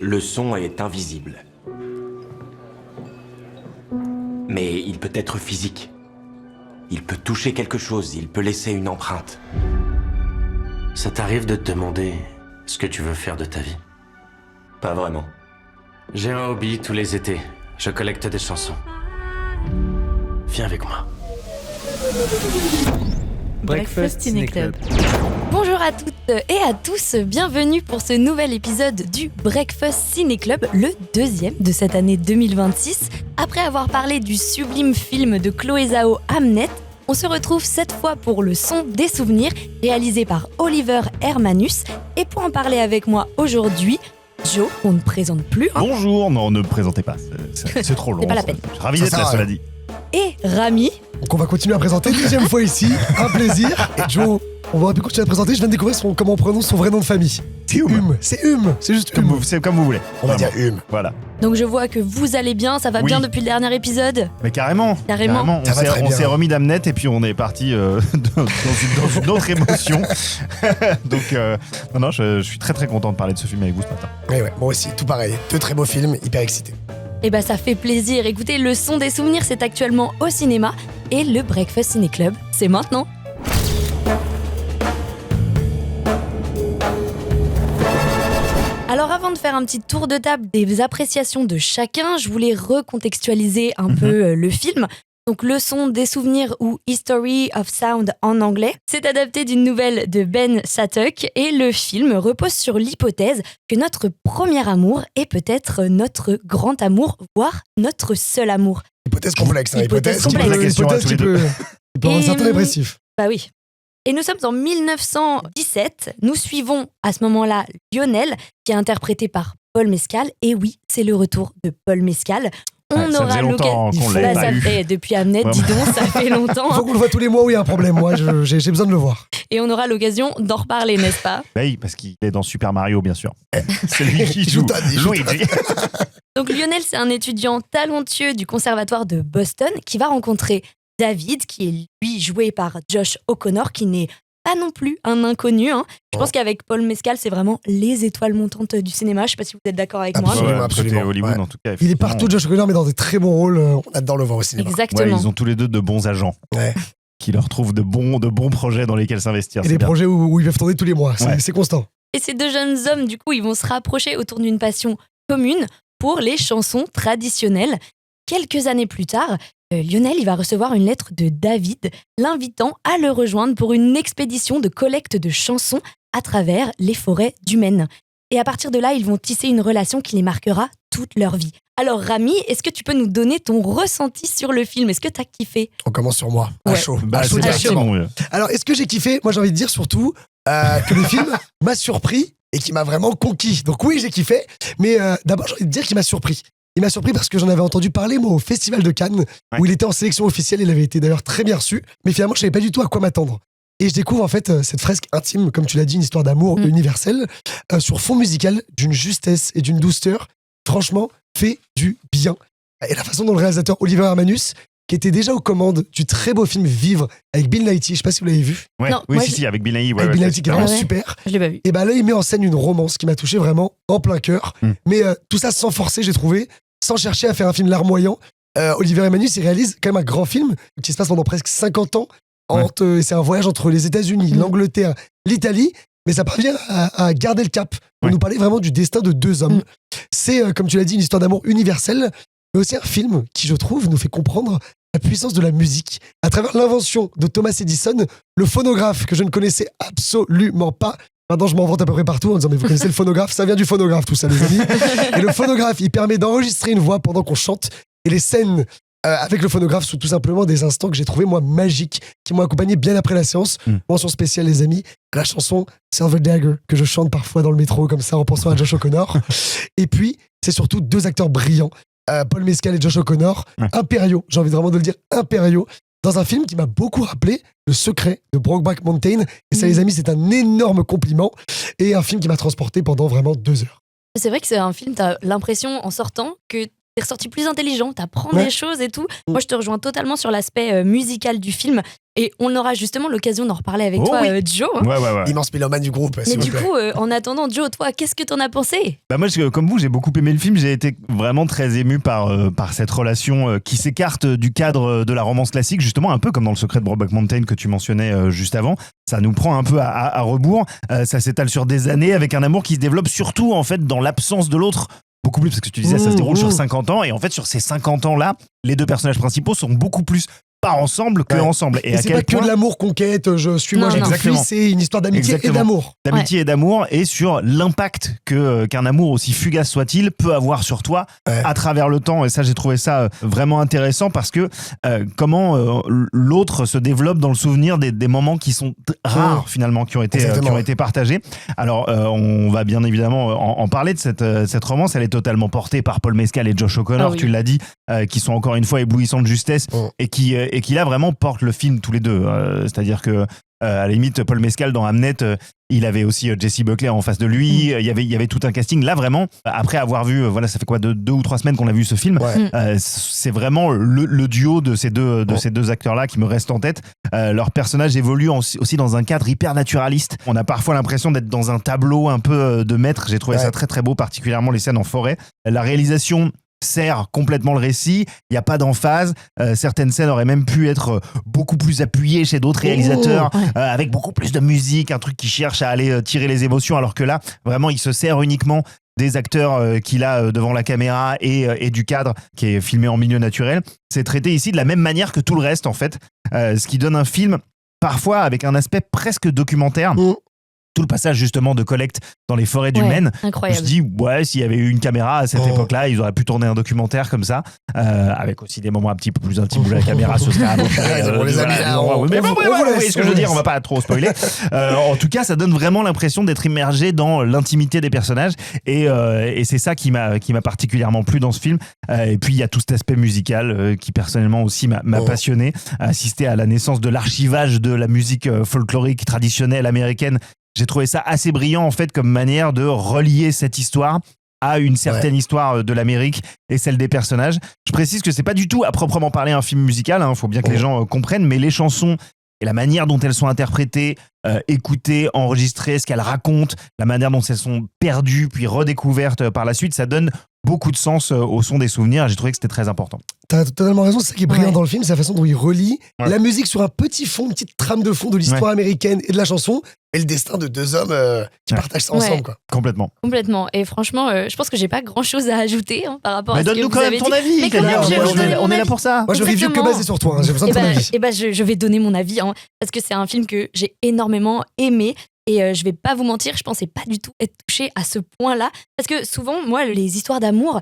Le son est invisible. Mais il peut être physique. Il peut toucher quelque chose, il peut laisser une empreinte. Ça t'arrive de te demander ce que tu veux faire de ta vie? Pas vraiment. J'ai un hobby tous les étés. Je collecte des chansons. Viens avec moi. Breakfast Ciné Club. Bonjour à toutes et à tous, bienvenue pour ce nouvel épisode du Breakfast Ciné Club, le deuxième de cette année 2026. Après avoir parlé du sublime film de Chloé Zhao, Hamnet, on se retrouve cette fois pour le son des souvenirs, réalisé par Oliver Hermanus. Et pour en parler avec moi aujourd'hui, Joe, on ne présente plus. Bonjour, non, ne me présentez pas, c'est trop long. C'est pas la peine. Je suis ravi d'être là, cela dit. Et Rami. Donc on va continuer à présenter, deuxième fois ici, un plaisir. Et Joe, on va plus continuer à présenter, je viens de découvrir comment on prononce son vrai nom de famille. C'est Hume. C'est Hume, c'est juste Hume. C'est comme vous voulez. On va Vraiment. dire Hume. Voilà. Donc je vois que vous allez bien, ça va Oui. bien depuis le dernier épisode. Mais carrément. Carrément. Ça va très On bien. s'est remis d'Hamnet et puis on est parti dans une autre émotion. Donc, non, je suis très très content de parler de ce film avec vous ce matin. Ouais, moi aussi, tout pareil. Deux très beaux films, hyper excités. Eh ben ça fait plaisir. Écoutez, le son des souvenirs, c'est actuellement au cinéma. Et le Breakfast Ciné Club, c'est maintenant. Alors avant de faire un petit tour de table des appréciations de chacun, je voulais recontextualiser un peu le film. Donc le son des souvenirs ou History of Sound en anglais, c'est adapté d'une nouvelle de Ben Shattuck et le film repose sur l'hypothèse que notre premier amour est peut-être notre grand amour, voire notre seul amour. Hypothèse complexe, hein. Hypothèse Hypothèse complexe. La question à tous les deux. qui peut avoir un certain Et, dépressif. Bah oui. Et nous sommes en 1917. Nous suivons à ce moment-là Lionel, qui est interprété par Paul Mescal. Et oui, c'est le retour de Paul Mescal. Ouais, ça faisait longtemps qu'on Il l'avait Bah, pas ça eu. fait depuis Hamnet, dis donc, ça fait longtemps. Il faut hein. qu'on le voit tous les mois où il y a un problème. Moi, j'ai besoin de le voir. Et on aura l'occasion d'en reparler, n'est-ce pas? Bah oui, parce qu'il est dans Super Mario, bien sûr. C'est lui qui Il joue joue Luigi. Donc Lionel, c'est un étudiant talentueux du conservatoire de Boston qui va rencontrer David, qui est lui joué par Josh O'Connor, qui n'est pas non plus un inconnu. hein. Je pense qu'avec Paul Mescal, c'est vraiment les étoiles montantes du cinéma. Je sais pas si vous êtes d'accord avec moi. Absolument. C'était Hollywood Ouais. en tout cas. Il est effectivement. partout, Josh O'Connor, mais dans des très bons rôles. On adore le voir au cinéma. Ouais, Exactement. ils ont tous les deux de bons agents. Ouais. Qui leur trouvent de bons projets dans lesquels s'investir. Et c'est des bien. projets où ils peuvent tourner tous les mois. Ouais. C'est constant. Et ces deux jeunes hommes, du coup, ils vont se rapprocher autour d'une passion commune pour les chansons traditionnelles. Quelques années plus tard, Lionel il va recevoir une lettre de David l'invitant à le rejoindre pour une expédition de collecte de chansons à travers les forêts du Maine. Et à partir de là, ils vont tisser une relation qui les marquera toute leur vie. Alors Rami, est-ce que tu peux nous donner ton ressenti sur le film? Est-ce que t'as kiffé? On commence sur moi. À Ouais. chaud. Bah, À chaud c'est parti, directement. mon vieux. Alors, est-ce que j'ai kiffé? Moi, j'ai envie de dire surtout que le film m'a surpris et qui m'a vraiment conquis. Donc oui, j'ai kiffé, mais d'abord, j'ai envie de dire qu'il m'a surpris. Il m'a surpris parce que j'en avais entendu parler, moi, au Festival de Cannes, où il était en sélection officielle. Il avait été d'ailleurs très bien reçu, mais finalement, je savais pas du tout à quoi m'attendre. Et je découvre en fait cette fresque intime, comme tu l'as dit, une histoire d'amour universelle, sur fond musical, d'une justesse et d'une douceur, franchement, fait du bien. Et la façon dont le réalisateur Oliver Hermanus, qui était déjà aux commandes du très beau film Vivre avec Bill Nighy, je sais pas si vous l'avez vu, Ouais, Non, oui, moi, si, avec Bill Nighy. Ouais, avec ouais, Bill c'est Nighy qui est super. vraiment Ah ouais. super. Je l'ai pas vu. Et bah là, il met en scène une romance qui m'a touché vraiment en plein cœur. Mais tout ça sans forcer, j'ai trouvé, sans chercher à faire un film larmoyant. Oliver Hermanus, il réalise quand même un grand film qui se passe pendant presque 50 ans. C'est un voyage entre les États-Unis, l'Angleterre, l'Italie. Mais ça parvient à garder le cap pour nous parler vraiment du destin de deux hommes. C'est, comme tu l'as dit, une histoire d'amour universelle, mais aussi un film qui, je trouve, nous fait comprendre la puissance de la musique. À travers l'invention de Thomas Edison, le phonographe que je ne connaissais absolument pas. Maintenant, je m'en vante à peu près partout en disant, mais vous connaissez le phonographe? Ça vient du phonographe, tout ça, les amis. Et le phonographe, il permet d'enregistrer une voix pendant qu'on chante. Et les scènes avec le phonographe sont tout simplement des instants que j'ai trouvé, moi, magiques, qui m'ont accompagné bien après la séance. Mention spéciale, les amis, à la chanson Silver Dagger, que je chante parfois dans le métro, comme ça, en pensant à Josh O'Connor. Et puis, c'est surtout deux acteurs brillants, Paul Mescal et Josh O'Connor, impériaux, j'ai envie vraiment de le dire, impériaux, dans un film qui m'a beaucoup rappelé Le Secret de Brokeback Mountain. Et ça, les amis, c'est un énorme compliment. Et un film qui m'a transporté pendant vraiment 2 heures. C'est vrai que c'est un film, t'as l'impression en sortant que t'es ressorti plus intelligent, t'apprends Ouais. des choses et tout. Moi, je te rejoins totalement sur l'aspect musical du film. Et on aura justement l'occasion d'en reparler avec Oh toi, oui. Joe. Hein. Ouais. Immense mélomane du groupe. Mais s'il vous du plaît. coup, en attendant, Joe, toi, qu'est-ce que t'en as pensé? Bah moi, comme vous, j'ai beaucoup aimé le film. J'ai été vraiment très ému par cette relation qui s'écarte du cadre de la romance classique, justement un peu comme dans Le Secret de Brokeback Mountain que tu mentionnais juste avant. Ça nous prend un peu à rebours. Ça s'étale sur des années avec un amour qui se développe surtout en fait dans l'absence de l'autre. Beaucoup plus, parce que tu disais, ça se déroule sur 50 ans. Et en fait, sur ces 50 ans-là, les deux personnages principaux sont beaucoup plus pas ensemble que Ouais. ensemble. Et c'est pas que de l'amour qu'on quête, je suis moi, Non, je non. te fuis, Exactement. c'est une histoire d'amitié et Exactement. d'amour. d'amitié et d'amour, et sur l'impact qu'un amour aussi fugace soit-il peut avoir sur toi Ouais. à travers le temps. Et ça, j'ai trouvé ça vraiment intéressant parce que comment l'autre se développe dans le souvenir des moments qui sont rares finalement, qui ont Exactement. été partagés. Alors, on va bien évidemment en parler de cette romance. Elle est totalement portée par Paul Mescal et Josh O'Connor, Ah oui. tu l'as dit, qui sont encore une fois éblouissants de justesse et qui là vraiment portent le film tous les deux. C'est-à-dire que à la limite, Paul Mescal dans Hamnet, il avait aussi Jessie Buckley en face de lui. Il y avait tout un casting. Là, vraiment, après avoir vu, voilà, ça fait quoi, 2 ou 3 semaines qu'on a vu ce film. Ouais. C'est vraiment le duo de ces deux acteurs-là qui me restent en tête. Leur personnage évolue aussi dans un cadre hyper naturaliste. On a parfois l'impression d'être dans un tableau un peu de maître. J'ai trouvé ça très très beau, particulièrement les scènes en forêt. La réalisation sert complètement le récit, il n'y a pas d'emphase, certaines scènes auraient même pu être beaucoup plus appuyées chez d'autres réalisateurs, avec beaucoup plus de musique, un truc qui cherche à aller tirer les émotions, alors que là, vraiment, il se sert uniquement des acteurs qu'il a devant la caméra et du cadre qui est filmé en milieu naturel. C'est traité ici de la même manière que tout le reste, en fait, ce qui donne un film parfois avec un aspect presque documentaire. Tout le passage justement de collecte dans les forêts du Maine. On Incroyable. se dit, ouais, s'il y avait eu une caméra à cette époque-là, ils auraient pu tourner un documentaire comme ça, avec aussi des moments un petit peu plus intimes où la caméra se serait amontée. On les a mis là, Mais bon, on vous vous voyez laisse, ce que on je veux vous dire, on laisse. va pas trop spoiler. En tout cas, ça donne vraiment l'impression d'être immergé dans l'intimité des personnages, et c'est ça qui m'a particulièrement plu dans ce film. Et puis, il y a tout cet aspect musical qui, personnellement, aussi m'a passionné. Assister à la naissance de l'archivage de la musique folklorique traditionnelle américaine, j'ai trouvé ça assez brillant en fait comme manière de relier cette histoire à une certaine histoire de l'Amérique et celle des personnages. Je précise que c'est pas du tout à proprement parler un film musical, faut bien que les gens comprennent, mais les chansons et la manière dont elles sont interprétées, écoutées, enregistrées, ce qu'elles racontent, la manière dont elles sont perdues puis redécouvertes par la suite, ça donne beaucoup de sens au son des souvenirs. J'ai trouvé que c'était très important. T'as totalement raison, c'est ça qui est brillant Ouais. dans le film, c'est la façon dont il relie la musique sur un petit fond, une petite trame de fond de l'histoire américaine et de la chanson, et le destin de deux hommes qui partagent ça ensemble. Quoi. Complètement. Complètement. Et franchement, je pense que j'ai pas grand chose à ajouter par rapport Mais à ce que donne-nous vous quand même avez ton dit. avis. Mais quand Clélia. même, je vais on vous donner on mon est là avis. pour ça. Moi, je review que Exactement. basé sur toi, j'ai besoin de ton avis. Je vais donner mon avis parce que c'est un film que j'ai énormément aimé. Et je vais pas vous mentir, je pensais pas du tout être touchée à ce point-là. Parce que souvent, moi, les histoires d'amour,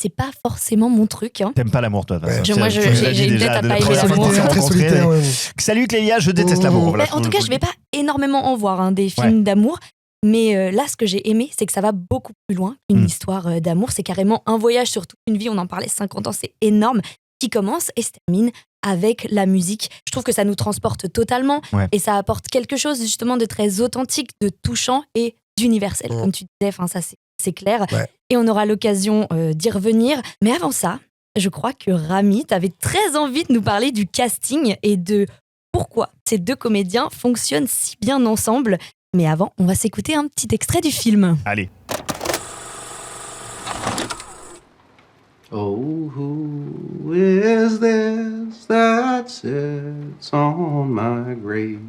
c'est pas forcément mon truc. T'aimes pas l'amour, toi. Ouais. Moi, j'ai une tête à pas aimer l'amour. Très solitaire, ouais. Salut Clélia, je déteste l'amour. Voilà, En tout cas, je vais pas énormément en voir des films d'amour. Mais là, ce que j'ai aimé, c'est que ça va beaucoup plus loin qu'une histoire d'amour. C'est carrément un voyage sur toute une vie. On en parlait 50 ans, c'est énorme. Qui commence et se termine avec la musique. Je trouve que ça nous transporte totalement et ça apporte quelque chose justement de très authentique, de touchant et d'universel, comme tu disais. Enfin, ça, c'est clair. Ouais. Et on aura l'occasion d'y revenir. Mais avant ça, je crois que Rami, t'avais très envie de nous parler du casting et de pourquoi ces deux comédiens fonctionnent si bien ensemble. Mais avant, on va s'écouter un petit extrait du film. Allez. Oh, who is this that sits on my grave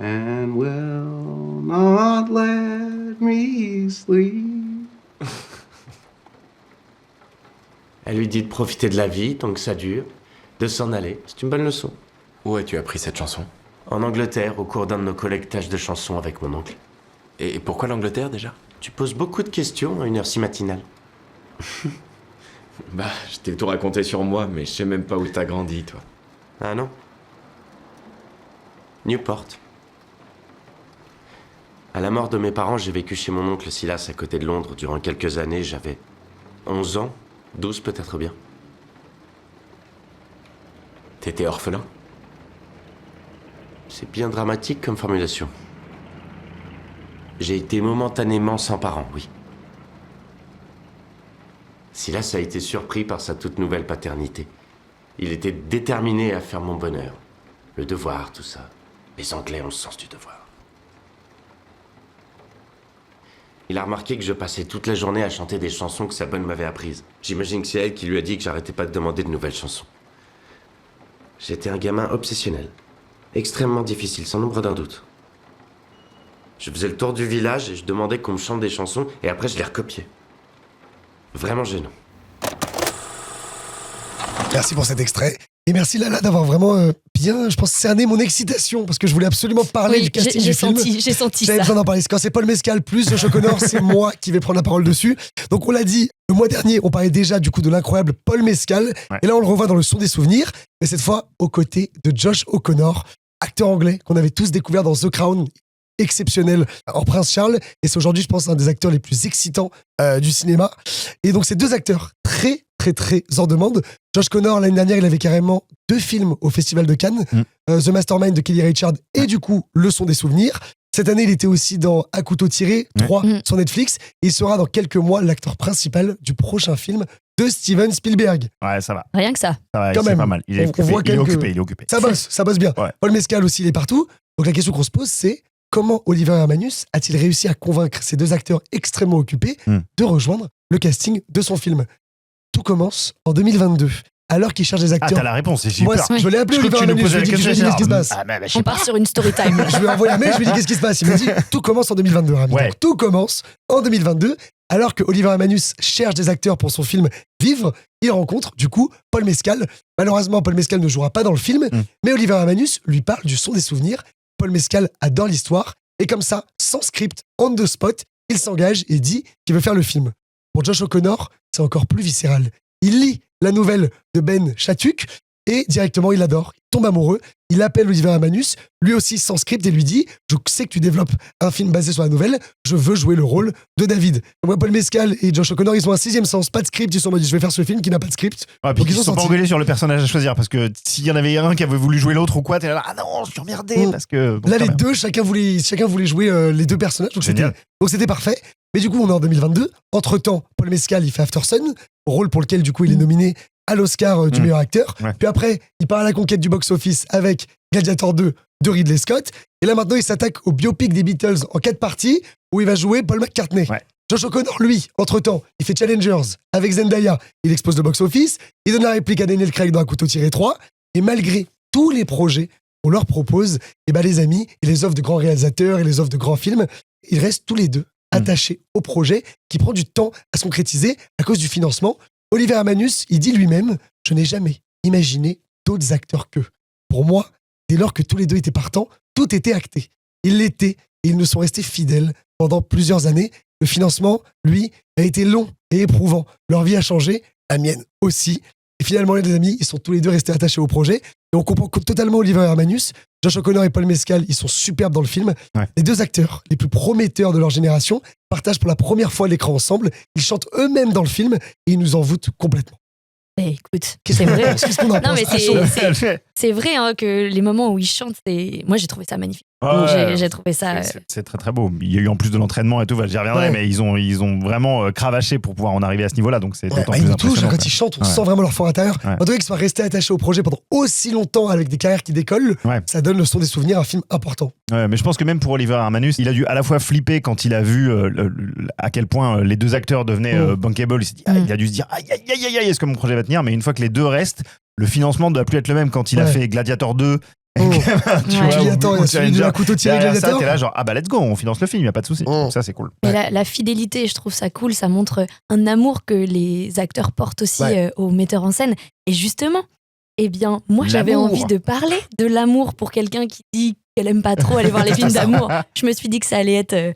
and will not let me sleep? Elle lui dit de profiter de la vie tant que ça dure, de s'en aller. C'est une bonne leçon. Où as-tu appris cette chanson? En Angleterre, au cours d'un de nos collectages de chansons avec mon oncle. Et pourquoi l'Angleterre déjà? Tu poses beaucoup de questions à une heure si matinale. Bah, je t'ai tout raconté sur moi, mais je sais même pas où t'as grandi, toi. Ah non? Newport. À la mort de mes parents, j'ai vécu chez mon oncle Silas à côté de Londres durant quelques années. J'avais 11 ans, 12 peut-être bien. T'étais orphelin? C'est bien dramatique comme formulation. J'ai été momentanément sans parents, oui. Silas a été surpris par sa toute nouvelle paternité. Il était déterminé à faire mon bonheur. Le devoir, tout ça. Les Anglais ont le sens du devoir. Il a remarqué que je passais toute la journée à chanter des chansons que sa bonne m'avait apprises. J'imagine que c'est elle qui lui a dit que j'arrêtais pas de demander de nouvelles chansons. J'étais un gamin obsessionnel. Extrêmement difficile, sans nombre d'un doute. Je faisais le tour du village et je demandais qu'on me chante des chansons et après je les recopiais. Vraiment gênant. Merci pour cet extrait. Et merci Lala d'avoir vraiment bien, je pense, cerné mon excitation parce que je voulais absolument parler du casting du film. J'ai senti J'avais ça. besoin d'en parler. Quand c'est Paul Mescal plus Josh O'Connor, c'est moi qui vais prendre la parole dessus. Donc on l'a dit, le mois dernier, on parlait déjà du coup de l'incroyable Paul Mescal. Ouais. Et là, on le revoit dans le son des souvenirs, mais cette fois aux côtés de Josh O'Connor, acteur anglais qu'on avait tous découvert dans The Crown, exceptionnel en Prince Charles. Et c'est aujourd'hui, je pense, un des acteurs les plus excitants du cinéma. Et donc ces deux acteurs très en demande. Josh Connor, l'année dernière, il avait carrément 2 films au Festival de Cannes. The Mastermind de Kelly Richard et du coup, Le Son des Souvenirs. Cette année, il était aussi dans À couteau tiré, 3 sur Netflix. Et il sera dans quelques mois l'acteur principal du prochain film de Steven Spielberg. Ouais, ça va. Rien que ça. Ça va, Quand c'est même. pas mal. Il est On occupé. voit Il est quelques- occupé. Ça bosse bien. Ouais. Paul Mescal aussi, il est partout. Donc la question qu'on se pose, c'est comment Oliver Hermanus a-t-il réussi à convaincre ces deux acteurs extrêmement occupés de rejoindre le casting de son film? Tout commence en 2022, alors qu'il cherche des Ah, acteurs. t'as la réponse, j'ai Moi, peur. je l'ai appelé Je crois Oliver que tu nous Hermanus, posais je la lui ai dit question. qu'est-ce qui se passe. Ah, bah, je sais On pas. part sur une story time. Je lui ai envoyé un mail, je lui ai dit qu'est-ce qui se passe. Il m'a dit tout commence en 2022, Rami. Ouais. Donc, tout commence en 2022, alors que Oliver Hermanus cherche des acteurs pour son film Vivre. Il rencontre du coup Paul Mescal. Malheureusement, Paul Mescal ne jouera pas dans le film, mais Oliver Hermanus lui parle du son des souvenirs. Paul Mescal adore l'histoire et comme ça, sans script, on the spot, il s'engage et dit qu'il veut faire le film. Pour Josh O'Connor, c'est encore plus viscéral. Il lit la nouvelle de Ben Chatuk et directement il adore, il tombe amoureux, il appelle Oliver Hermanus, lui aussi sans script et lui dit « Je sais que tu développes un film basé sur la nouvelle, je veux jouer le rôle de David. » Moi, Paul Mescal et Josh O'Connor, ils ont un 6e sens, pas de script, ils sont en mode « Je vais faire ce film qui n'a pas de script. Ouais, » puis Donc ils se sont pas senti- engueulés sur le personnage à choisir parce que s'il y en avait un qui avait voulu jouer l'autre ou quoi, t'es là, ah non, je suis emmerdé parce que. Donc, Là, quand les même. deux, chacun voulait jouer les deux personnages. Donc Génial. c'était parfait. Mais du coup, on est en 2022. Entre-temps, Paul Mescal, il fait After Sun, rôle pour lequel, du coup, il est nominé à l'Oscar du meilleur acteur. Ouais. Puis après, il part à la conquête du box-office avec Gladiator 2 de Ridley Scott. Et là, maintenant, il s'attaque au biopic des Beatles en 4 parties où il va jouer Paul McCartney. Ouais. Josh O'Connor, lui, entre-temps, il fait Challengers avec Zendaya. Il expose le box-office. Il donne la réplique à Daniel Craig dans Un couteau tiré 3. Et malgré tous les projets qu'on leur propose, eh ben, les amis, et les offres de grands réalisateurs et les offres de grands films, ils restent tous les deux attachés au projet qui prend du temps à se concrétiser à cause du financement. Oliver Hermanus, il dit lui-même « Je n'ai jamais imaginé d'autres acteurs qu'eux. Pour moi, dès lors que tous les deux étaient partants, tout était acté. Ils l'étaient et ils nous sont restés fidèles pendant plusieurs années. Le financement, lui, a été long et éprouvant. Leur vie a changé, la mienne aussi. Et finalement, les amis, ils sont tous les deux restés attachés au projet. Et on comprend totalement Oliver Hermanus. Josh O'Connor et Paul Mescal, ils sont superbes dans le film. Ouais. Les deux acteurs les plus prometteurs de leur génération partagent pour la première fois l'écran ensemble. Ils chantent eux-mêmes dans le film et ils nous envoûtent complètement. Eh, écoute, c'est vrai. Qu'est-ce qu'on en Non, pense mais à chaud Elle fait. c'est vrai hein, que les moments où ils chantent, moi j'ai trouvé ça magnifique. Ouais. J'ai trouvé ça. C'est très très beau. Il y a eu en plus de l'entraînement et tout, j'y reviendrai, Ouais. mais ils ont vraiment cravaché pour pouvoir en arriver à ce niveau-là, donc c'est Ouais, d'autant bah, plus ils nous touchent, impressionnant. quand ils chantent, on Ouais. sent vraiment leur fort intérieur. Ouais. En tout cas, qu'ils soient restés attachés au projet pendant aussi longtemps avec des carrières qui décollent, Ouais. ça donne le son des souvenirs, un film important. Ouais, mais je pense que même pour Oliver Hermanus, il a dû à la fois flipper quand il a vu à quel point les deux acteurs devenaient bankable. Il s'est dit, il a dû se dire aïe aïe aïe aïe, est-ce que mon projet va tenir? Mais une fois que les deux restent, le financement ne doit plus être le même. Quand il a Ouais. fait Gladiator 2, tu Ouais. vois, Gladiator, ou il y a celui de Challenger, Un couteau tiré derrière ça, Gladiator. t'es là genre ah bah let's go, on finance le film, y a pas de souci. Donc ça c'est cool. Mais la fidélité, je trouve ça cool. Ça montre un amour que les acteurs portent aussi Ouais. aux metteurs en scène. Et justement, eh bien, moi j'avais L'amour. envie de parler de l'amour pour quelqu'un qui dit qu'elle aime pas trop aller voir les films d'amour. Je me suis dit que ça allait être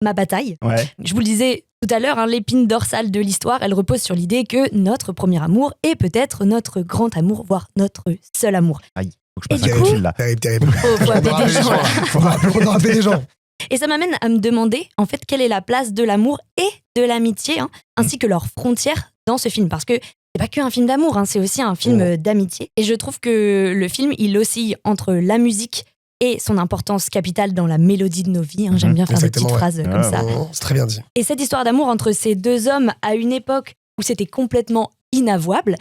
ma bataille. Ouais. Je vous le disais tout à l'heure, hein, l'épine dorsale de l'histoire, elle repose sur l'idée que notre premier amour est peut-être notre grand amour, voire notre seul amour. Faut que je passe Et un du coup de coup- fil là. Terrible, terrible. Oh, faut appeler des gens, là. On a rappelé des gens. Et ça m'amène à me demander, en fait, quelle est la place de l'amour et de l'amitié, hein, ainsi que leurs frontières dans ce film. Parce que c'est pas qu'un film d'amour, hein, c'est aussi un film d'amitié. Et je trouve que le film, il oscille entre la musique et son importance capitale dans la mélodie de nos vies. Hein. J'aime bien faire des petites Exactement, ouais. phrases comme ça. C'est très bien dit. Et cette histoire d'amour entre ces deux hommes à une époque où c'était complètement inavouable,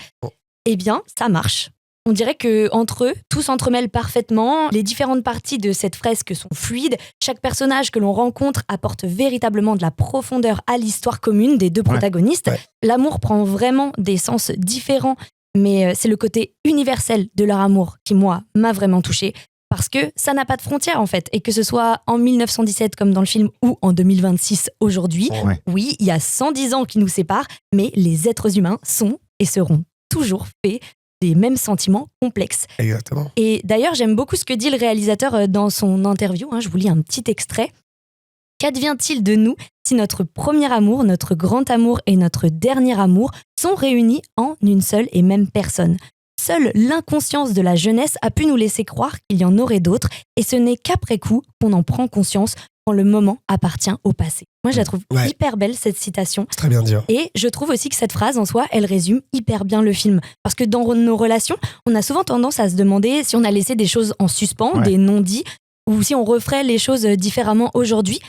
eh bien, ça marche. On dirait que entre eux, tout s'entremêle parfaitement. Les différentes parties de cette fresque sont fluides. Chaque personnage que l'on rencontre apporte véritablement de la profondeur à l'histoire commune des deux protagonistes. Ouais. L'amour prend vraiment des sens différents, mais c'est le côté universel de leur amour qui, moi, m'a vraiment touchée. Parce que ça n'a pas de frontières, en fait. Et que ce soit en 1917, comme dans le film, ou en 2026, aujourd'hui, oui, il y a 110 ans qui nous séparent, mais les êtres humains sont et seront toujours faits des mêmes sentiments complexes. Exactement. Et d'ailleurs, j'aime beaucoup ce que dit le réalisateur dans son interview. Je vous lis un petit extrait. Qu'advient-il de nous si notre premier amour, notre grand amour et notre dernier amour sont réunis en une seule et même personne ? Seule l'inconscience de la jeunesse a pu nous laisser croire qu'il y en aurait d'autres, et ce n'est qu'après coup qu'on en prend conscience quand le moment appartient au passé. Moi, je la trouve hyper belle, cette citation. C'est très bien dit. Et je trouve aussi que cette phrase, en soi, elle résume hyper bien le film. Parce que dans nos relations, on a souvent tendance à se demander si on a laissé des choses en suspens, des non-dits, ou si on referait les choses différemment aujourd'hui.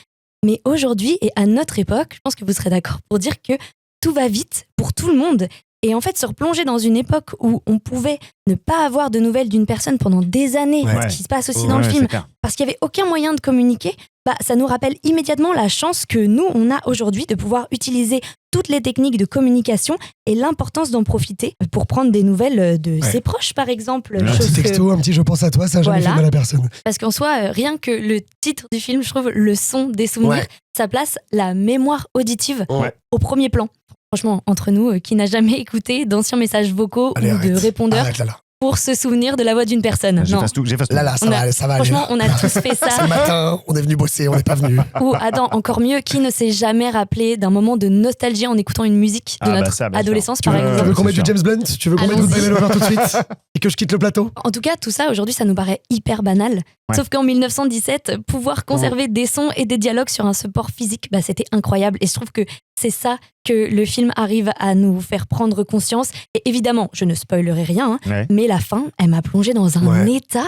Mais aujourd'hui, et à notre époque, je pense que vous serez d'accord pour dire que tout va vite pour tout le monde. Et en fait, se replonger dans une époque où on pouvait ne pas avoir de nouvelles d'une personne pendant des années, ce qui se passe aussi dans le film, parce qu'il n'y avait aucun moyen de communiquer, ça nous rappelle immédiatement la chance que nous, on a aujourd'hui de pouvoir utiliser toutes les techniques de communication et l'importance d'en profiter pour prendre des nouvelles de ses proches, par exemple. Un petit texto, un petit je pense à toi, ça n'a jamais fait mal à personne. Parce qu'en soi, rien que le titre du film, je trouve, le son des souvenirs, ça place la mémoire auditive au premier plan. Franchement, entre nous, qui n'a jamais écouté d'anciens messages vocaux ou de répondeurs pour se souvenir de la voix d'une personne? J'efface tout. Là, ça va aller. Franchement, on a tous fait ça. C'est le matin, on est venu bosser, on n'est pas venu. Ou, Adam, encore mieux, qui ne s'est jamais rappelé d'un moment de nostalgie en écoutant une musique de notre adolescence, par exemple? Tu veux qu'on mette du James Blunt? Tu veux qu'on mette du Baby Lover tout de suite? Et que je quitte le plateau? En tout cas, tout ça, aujourd'hui, ça nous paraît hyper banal. Sauf qu'en 1917, pouvoir conserver des sons et des dialogues sur un support physique, c'était incroyable. Et je trouve que c'est ça que le film arrive à nous faire prendre conscience. Et évidemment, je ne spoilerai rien, mais la fin, elle m'a plongée dans un état.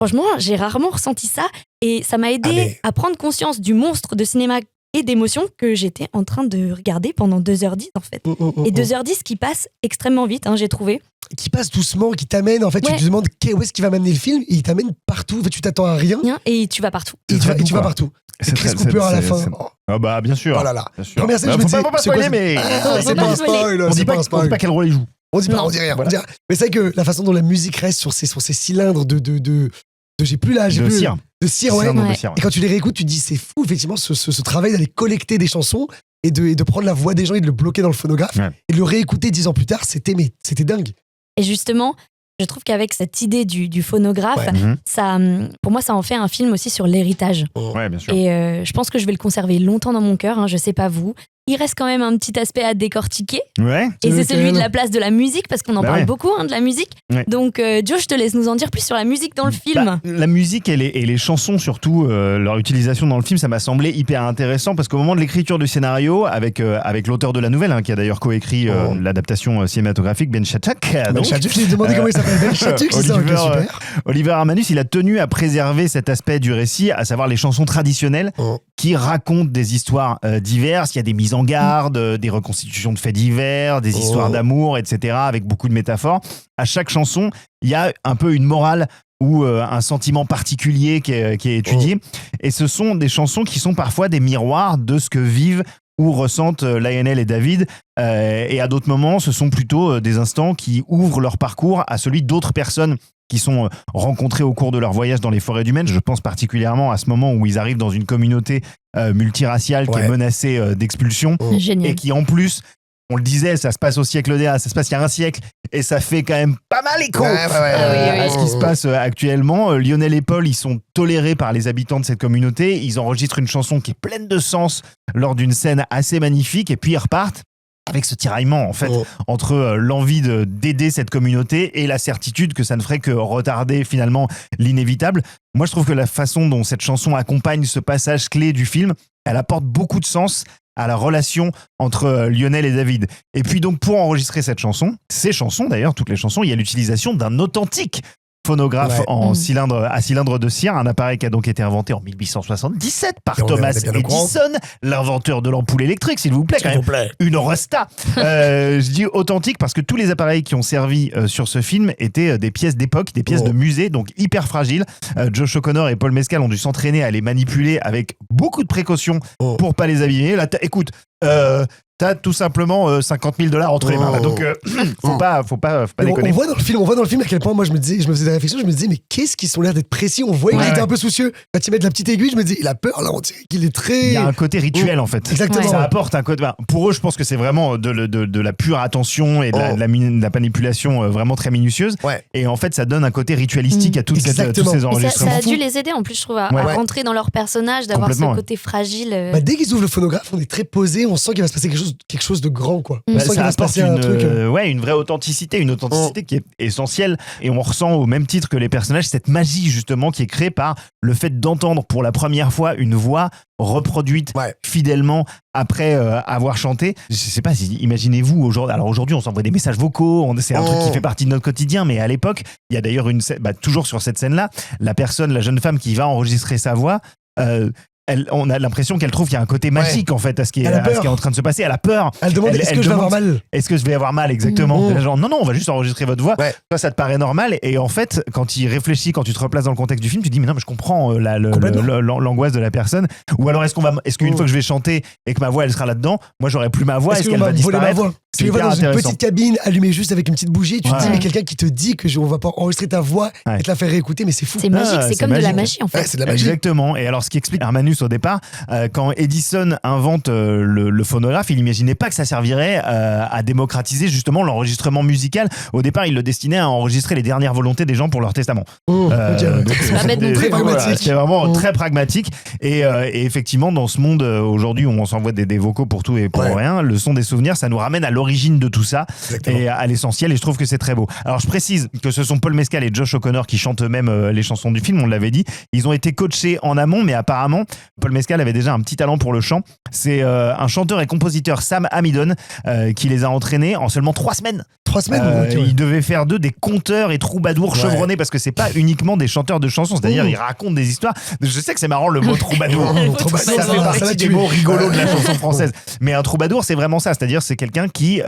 Franchement, j'ai rarement ressenti ça. Et ça m'a aidé à prendre conscience du monstre de cinéma et d'émotions que j'étais en train de regarder pendant 2h10, en fait. Et 2h10 qui passe extrêmement vite, j'ai trouvé. Qui passe doucement, qui t'amène, en fait, tu te demandes où est-ce qu'il va m'amener le film, et il t'amène partout, en fait, tu t'attends à rien. Et tu vas partout. Et tu vas partout. C'est Chris Cooper à la fin. Ah bah bien sûr. Oh là là. Bien sûr. Première scène, je me dis, faut pas spoiler, mais c'est pas un spoil. on dit pas quel rôle il joue. On dit rien. Voilà. Mais c'est vrai que la façon dont la musique reste sur ces cylindres de j'ai plus là, de cire. De cire, Et quand tu les réécoutes, tu te dis c'est fou effectivement ce travail d'aller collecter des chansons et de prendre la voix des gens et de le bloquer dans le phonographe et de le réécouter 10 ans plus tard, c'était dingue. Et justement, je trouve qu'avec cette idée du phonographe, ça, pour moi, ça en fait un film aussi sur l'héritage. Ouais, bien sûr. Et je pense que je vais le conserver longtemps dans mon cœur, je sais pas vous. Il reste quand même un petit aspect à décortiquer. Et c'est celui de la place de la musique, parce qu'on en parle beaucoup de la musique. Donc, Joe, je te laisse nous en dire plus sur la musique dans le film. La musique et les chansons, surtout, leur utilisation dans le film, ça m'a semblé hyper intéressant, parce qu'au moment de l'écriture du scénario, avec l'auteur de la nouvelle, qui a d'ailleurs coécrit l'adaptation cinématographique, Ben Shattuck. Je lui ai demandé comment il s'appelle. Ben Shattuck, c'est ça, super. Oliver Armanus, il a tenu à préserver cet aspect du récit, à savoir les chansons traditionnelles qui racontent des histoires diverses. Il y a des mises en garde, des reconstitutions de faits divers, des histoires d'amour, etc., avec beaucoup de métaphores. À chaque chanson, il y a un peu une morale ou un sentiment particulier qui est étudié. Et ce sont des chansons qui sont parfois des miroirs de ce que vivent ou ressentent Lionel et David. Et à d'autres moments, ce sont plutôt des instants qui ouvrent leur parcours à celui d'autres personnes qui sont rencontrés au cours de leur voyage dans les forêts du Maine. Je pense particulièrement à ce moment où ils arrivent dans une communauté multiraciale qui est menacée d'expulsion. Génial. Et qui, en plus, on le disait, ça se passe au siècle dernier, ça se passe il y a un siècle, et ça fait quand même pas mal écho à ce qui se passe actuellement. Lionel et Paul, ils sont tolérés par les habitants de cette communauté. Ils enregistrent une chanson qui est pleine de sens lors d'une scène assez magnifique, et puis ils repartent avec ce tiraillement, en fait, entre l'envie d'aider cette communauté et la certitude que ça ne ferait que retarder finalement l'inévitable. Moi, je trouve que la façon dont cette chanson accompagne ce passage clé du film, elle apporte beaucoup de sens à la relation entre Lionel et David. Et puis donc, pour enregistrer cette chanson, ces chansons d'ailleurs, toutes les chansons, il y a l'utilisation d'un authentique phonographe Ouais. à cylindre de cire, un appareil qui a donc été inventé en 1877 par Et on est Thomas bien au courant. Edison, l'inventeur de l'ampoule électrique, s'il vous plaît, quand S'il vous même. plaît. Une Rosta. Je dis authentique parce que tous les appareils qui ont servi sur ce film étaient des pièces d'époque, des pièces Oh. de musée, donc hyper fragiles. Josh O'Connor et Paul Mescal ont dû s'entraîner à les manipuler avec beaucoup de précautions Oh. pour pas les abîmer. Là, écoute, t'as tout simplement $50 000 entre les mains. Là. Donc, faut pas Et déconner. on voit dans le film à quel point moi je me faisais des réflexions, je me disais mais qu'est-ce qu'ils sont l'air d'être précis, on voyait qu'il Ouais. était un peu soucieux. Quand ils mettent la petite aiguille, je me dis il a peur là, on dirait qu'il est très Il y a un côté rituel en fait. Exactement. Ça apporte un côté. Pour eux, je pense que c'est vraiment de la pure attention et de Oh. de la manipulation vraiment très minutieuse. Ouais. Et en fait, ça donne un côté ritualistique à tous Exactement. ces Mais ça enregistrements. a dû les aider en plus, je trouve, à Ouais. rentrer dans leur personnage, d'avoir ce Complètement, ouais. côté fragile. Bah, dès qu'ils ouvrent le phonographe, on est très posé, on sent qu'il va se passer quelque chose de grand quoi. On sent qu'il Ça va se apporte passer un truc. une vraie authenticité, qui est essentielle. Et on ressent au même titre que les personnages cette magie justement qui est créée par le fait d'entendre pour la première fois une voix reproduite Ouais. fidèlement après avoir chanté. Je sais pas si imaginez-vous aujourd'hui. Alors aujourd'hui, on s'envoie des messages vocaux, c'est un truc qui fait partie de notre quotidien. Mais à l'époque, il y a d'ailleurs une scène, toujours sur cette scène-là, la jeune femme qui va enregistrer sa voix. On a l'impression qu'elle trouve qu'il y a un côté magique en fait à ce qui est Elle a peur. en train de se passer. Elle a peur. Elle demande est-ce que je vais avoir mal. Est-ce que je vais avoir mal exactement? Mmh. Genre, non, on va juste enregistrer votre voix. Ouais. Toi, ça te paraît normal. Et en fait, quand tu réfléchis, quand tu te replaces dans le contexte du film, tu te dis, mais non, mais je comprends l'angoisse de la personne. Ou alors, est-ce qu'une fois que je vais chanter et que ma voix, elle sera là-dedans, moi, j'aurai plus ma voix? Est-ce Est-ce qu'elle qu'on va va voler ma disparaître? voix? Tu les vois hyper dans une intéressant. petite cabine allumée juste avec une petite bougie, tu te dis Ouais. mais quelqu'un qui te dit que on va pas enregistrer ta voix Ouais. et te la faire réécouter, mais c'est fou. C'est magique, Ah, c'est c'est comme de la magique. magie en fait. Ouais, c'est de la magie. Exactement. Et alors, ce qui explique Hermanus au départ, quand Edison invente le phonographe, il n'imaginait pas que ça servirait à démocratiser justement l'enregistrement musical. Au départ, il le destinait à enregistrer les dernières volontés des gens pour leur testament. Oh, ok, ouais. Donc, C'est pas bête non plus. Très pragmatique. voilà, c'était vraiment Mm. très pragmatique. Et effectivement, dans ce monde aujourd'hui où on s'envoie des vocaux pour tout et pour Ouais. rien, le son des souvenirs, ça nous ramène à l'origine de tout ça Exactement. et à l'essentiel. Et je trouve que c'est très beau. Alors, je précise que ce sont Paul Mescal et Josh O'Connor qui chantent eux-mêmes les chansons du film. On l'avait dit. Ils ont été coachés en amont, mais apparemment, Paul Mescal avait déjà un petit talent pour le chant. C'est un chanteur et compositeur, Sam Amidon, qui les a entraînés en seulement 3 semaines. 3 semaines. ok, ouais. Il devait faire d'eux des conteurs et troubadours Ouais. chevronnés parce que c'est pas uniquement des chanteurs de chansons, c'est-à-dire Ouh. ils racontent des histoires. Je sais que c'est marrant le mot troubadour. Oh, troubadour, Ça fait ça partie va des tuer. mots rigolos de la chanson française. Mais un troubadour, c'est vraiment ça, c'est-à-dire c'est quelqu'un qui,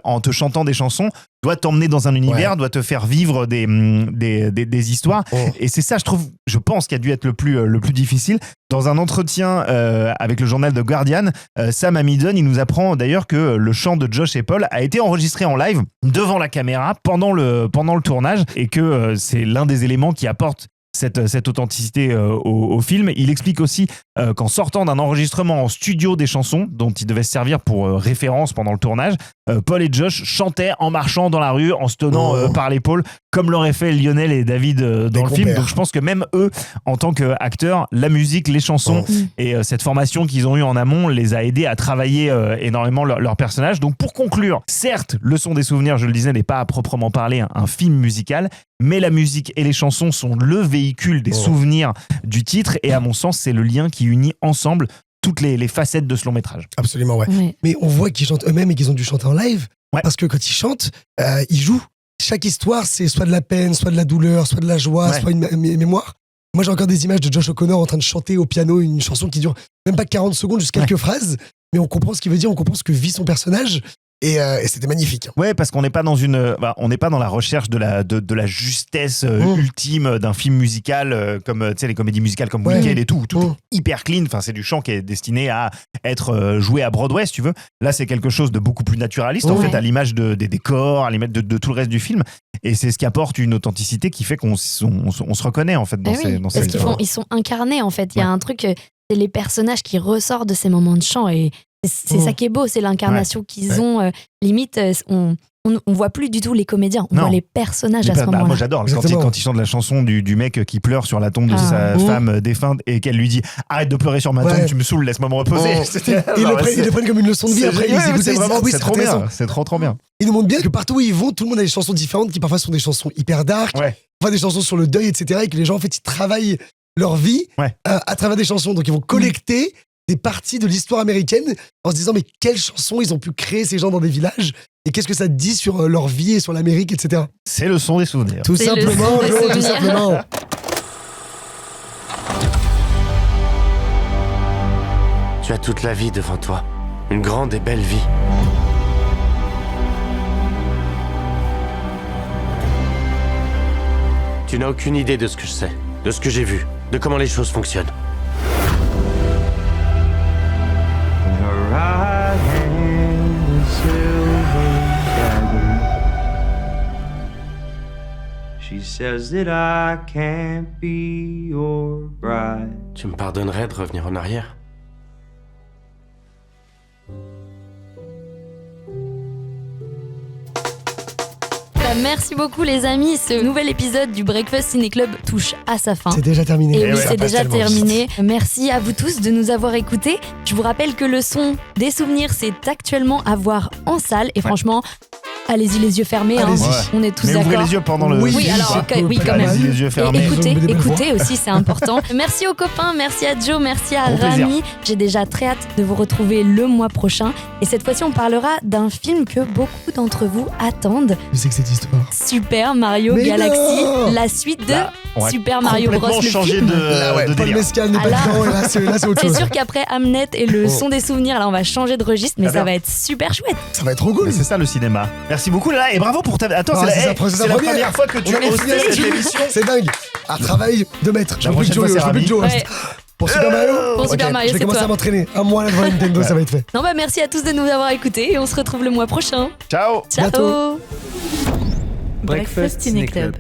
en te chantant des chansons, doit t'emmener dans un univers, Ouais. doit te faire vivre des histoires. Oh. Et c'est ça, je pense, qui a dû être le plus difficile. Dans un entretien avec le journal The Guardian, Sam Amidon, il nous apprend d'ailleurs que le chant de Josh et Paul a été enregistré en live devant la caméra pendant le tournage et que c'est l'un des éléments qui apporte cette authenticité au film. Il explique aussi qu'en sortant d'un enregistrement en studio des chansons dont il devait se servir pour référence pendant le tournage, Paul et Josh chantaient en marchant dans la rue, en se tenant par l'épaule, comme l'auraient fait Lionel et David dans le film. compères. Donc je pense que même eux, en tant qu'acteurs, la musique, les chansons et cette formation qu'ils ont eue en amont les a aidés à travailler énormément leur personnage. Donc pour conclure, certes, Le son des souvenirs, je le disais, n'est pas à proprement parler un film musical, mais la musique et les chansons sont le véhicule des souvenirs du titre et à mon sens, c'est le lien qui unit ensemble toutes les facettes de ce long métrage. Absolument, ouais. Ouais. Mais on voit qu'ils chantent eux-mêmes et qu'ils ont dû chanter en live. Ouais. Parce que quand ils chantent, ils jouent. Chaque histoire, c'est soit de la peine, soit de la douleur, soit de la joie, Ouais. soit une mémoire. Moi, j'ai encore des images de Josh O'Connor en train de chanter au piano une chanson qui dure même pas 40 secondes, juste quelques phrases. Mais on comprend ce qu'il veut dire, on comprend ce que vit son personnage. Et c'était magnifique. Ouais, parce qu'on n'est pas dans on n'est pas dans la recherche de la justesse ultime d'un film musical comme tu sais les comédies musicales comme Ouais. Wicked et tout est hyper clean. Enfin, c'est du chant qui est destiné à être joué à Broadway, si tu veux. Là, c'est quelque chose de beaucoup plus naturaliste en Ouais. fait, à l'image des décors, à l'image de tout le reste du film. Et c'est ce qui apporte une authenticité qui fait qu'on se reconnaît en fait dans Ah ces oui, dans parce ces qu'ils ils sont incarnés en fait. Il y a un truc, c'est les personnages qui ressortent de ces moments de chant et c'est ça qui est beau, c'est l'incarnation qu'ils ont. Limite, on voit plus du tout les comédiens, on Non. voit les personnages à ce Bah, moment-là. moi j'adore Exactement. quand il chante la chanson du mec qui pleure sur la tombe de sa femme défunte et qu'elle lui dit arrête de pleurer sur ma tombe, Ouais. tu me saoules, laisse-moi me reposer. Ils le prennent comme une leçon de vie. Après, ils écoutent c'est et ils disent, vraiment ah oui, c'est c'est trop intéressant. bien, c'est trop bien. Ils nous montrent bien que partout où ils vont, tout le monde a des chansons différentes qui parfois sont des chansons hyper dark, Ouais. parfois des chansons sur le deuil, etc. Et que les gens, en fait, ils travaillent leur vie Ouais. à travers des chansons. Donc, ils vont collecter des parties de l'histoire américaine en se disant, mais quelles chansons ils ont pu créer ces gens dans des villages. et qu'est-ce que ça dit sur leur vie et sur l'Amérique, etc. C'est le son des souvenirs. Tout C'est le simplement, son des Joe, tout souvenirs. simplement. Tu as toute la vie devant toi. Une grande et belle vie. Tu n'as aucune idée de ce que je sais, de ce que j'ai vu, de comment les choses fonctionnent. Her right hand is silver dagger. She says that I can't be your bride. Tu me pardonnerais de revenir en arrière? Merci beaucoup les amis, ce nouvel épisode du Breakfast Ciné Club touche à sa fin. C'est déjà terminé. Et oui, Ça c'est passe déjà tellement vite. terminé. Merci à vous tous de nous avoir écoutés. Je vous rappelle que le son des souvenirs, c'est actuellement à voir en salle. Et franchement, allez-y les yeux fermés. Hein. Allez-y. On est tous Mais ouvrez d'accord. les yeux pendant le. Oui, Oui, alors, ça peut oui, pas quand mal. même. Les yeux Et fermés. écoutez, Des belles écoutez aussi, c'est important. Merci aux copains, merci à Joe, merci à Au plaisir. Rami. J'ai déjà très hâte de vous retrouver le mois prochain. Et cette fois-ci, on parlera d'un film que beaucoup d'entre vous attendent. Je sais que cette histoire. Super Mario Mais Galaxy, non la suite de Là, on va Super Mario Bros. complètement Le changer film. Là, ouais, de Paul délire. Mescal n'est Ah pas là. dedans, et là, c'est autre C'est chose. sûr qu'après Hamnet et le Oh. son des souvenirs, là, on va changer de registre, mais Ah ça bien. va être super chouette. Ça va être trop cool. Mais c'est ça le cinéma. Merci beaucoup Lala et bravo pour ta. Attends, Ah, c'est c'est la, sa- c'est sa c'est la première. première fois que tu On a hostes fini cette là-dessus. émission. C'est dingue. Un travail de maître. Je La veux plus que prochaine Joe, fois, je veux plus que Joe Ouais. hoste. Pour Super Mario. Pour Super Ok, Mario, je vais c'est commencer toi. à m'entraîner. Un mois là devant Nintendo, ça va être fait. Non, bah merci à tous de nous avoir écoutés et on se retrouve le mois prochain. Ciao. Ciao. Bientôt. Breakfast Ciné Club.